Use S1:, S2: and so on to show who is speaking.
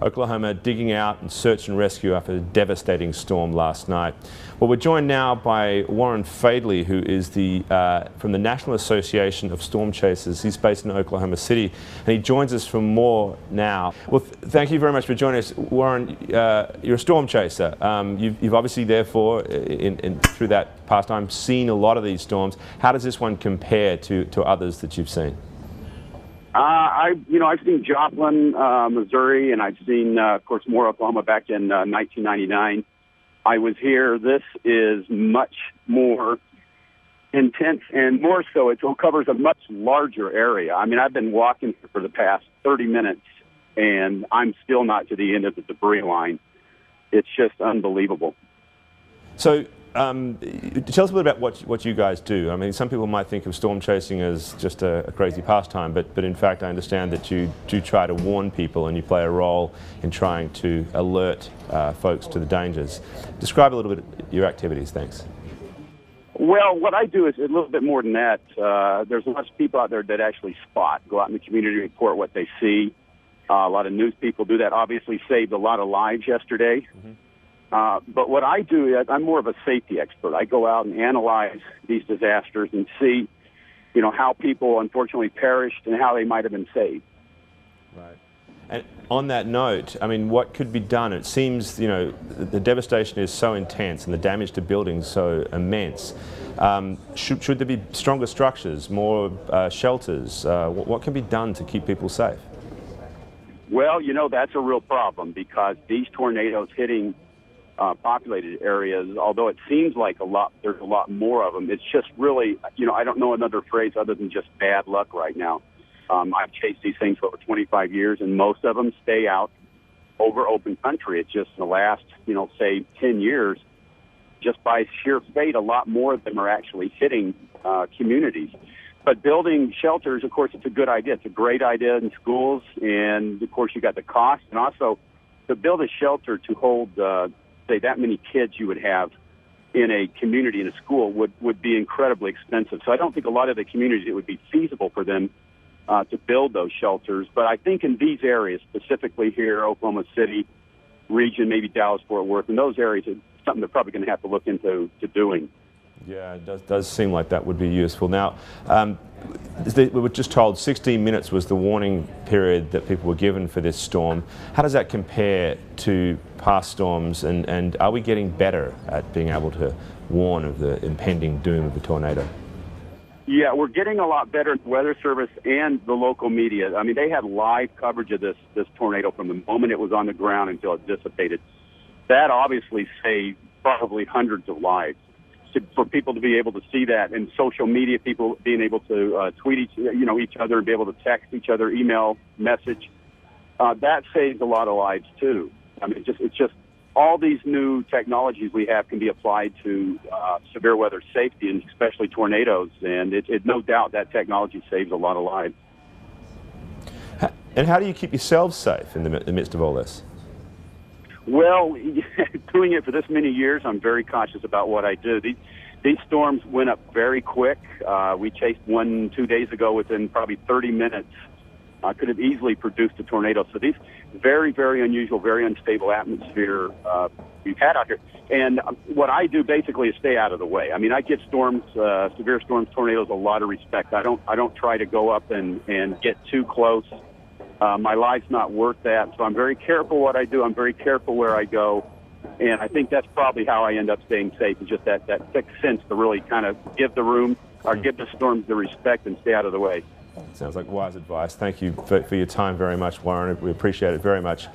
S1: Oklahoma digging out and search and rescue after a devastating storm last night. Well, we're joined now by Warren Fadley, who is from the National Association of Storm Chasers. He's based in Oklahoma City, and he joins us for more now. Well, thank you very much for joining us, Warren. You're a storm chaser. You've obviously, therefore, through that past time, seen a lot of these storms. How does this one compare to others that you've seen?
S2: I've seen Joplin, Missouri, and I've seen, of course, Moore, Oklahoma back in 1999. I was here. This is much more intense, and more so, it covers a much larger area. I mean, I've been walking for the past 30 minutes, and I'm still not to the end of the debris line. It's just unbelievable.
S1: So, tell us a bit about what you guys do. I mean, some people might think of storm chasing as just a crazy pastime, but in fact, I understand that you do try to warn people and you play a role in trying to alert folks to the dangers. Describe a little bit your activities, thanks.
S2: Well, what I do is a little bit more than that. There's lots of people out there that actually spot, go out in the community, report what they see. A lot of news people do that. Obviously saved a lot of lives yesterday. Mm-hmm. But what I do is I'm more of a safety expert. I go out and analyze these disasters and see, how people unfortunately perished and how they might have been saved.
S1: Right. And on that note, I mean, what could be done? It seems, the devastation is so intense and the damage to buildings so immense. Should there be stronger structures, more shelters? What can be done to keep people safe?
S2: Well, that's a real problem because these tornadoes hitting populated areas, although it seems like there's a lot more of them. It's just really, I don't know another phrase other than just bad luck right now. I've chased these things for over 25 years, and most of them stay out over open country. It's just in the last, say 10 years, just by sheer fate, a lot more of them are actually hitting communities. But building shelters, of course, it's a good idea. It's a great idea in schools, and of course, you got the cost, and also to build a shelter to hold say that many kids you would have in a community, in a school, would be incredibly expensive. So I don't think a lot of the communities, it would be feasible for them to build those shelters. But I think in these areas, specifically here, Oklahoma City region, maybe Dallas-Fort Worth, in those areas, it's something they're probably going to have to look into doing. Yeah,
S1: it does seem like that would be useful. Now, we were just told 16 minutes was the warning period that people were given for this storm. How does that compare to past storms, and are we getting better at being able to warn of the impending doom of a tornado?
S2: Yeah, we're getting a lot better. The Weather Service and the local media, I mean, they had live coverage of this tornado from the moment it was on the ground until it dissipated. That obviously saved probably hundreds of lives. For people to be able to see that, and social media, people being able to tweet each other and be able to text each other, email, message, that saves a lot of lives too. I mean, it's just all these new technologies we have can be applied to severe weather safety, and especially tornadoes. And it no doubt that technology saves a lot of lives.
S1: And how do you keep yourselves safe in the midst of all this?
S2: Well, doing it for this many years, I'm very cautious about what I do. These storms went up very quick. We chased one 2 days ago within probably 30 minutes. Could have easily produced a tornado. So these very, very unusual, very unstable atmosphere we've had out here. And what I do basically is stay out of the way. I mean, I give storms, severe storms, tornadoes, a lot of respect. I don't try to go up and get too close. My life's not worth that, so I'm very careful what I do. I'm very careful where I go, and I think that's probably how I end up staying safe, is just that sixth sense to really kind of give the room or give the storms the respect and stay out of the way.
S1: Sounds like wise advice. Thank you for your time very much, Warren. We appreciate it very much.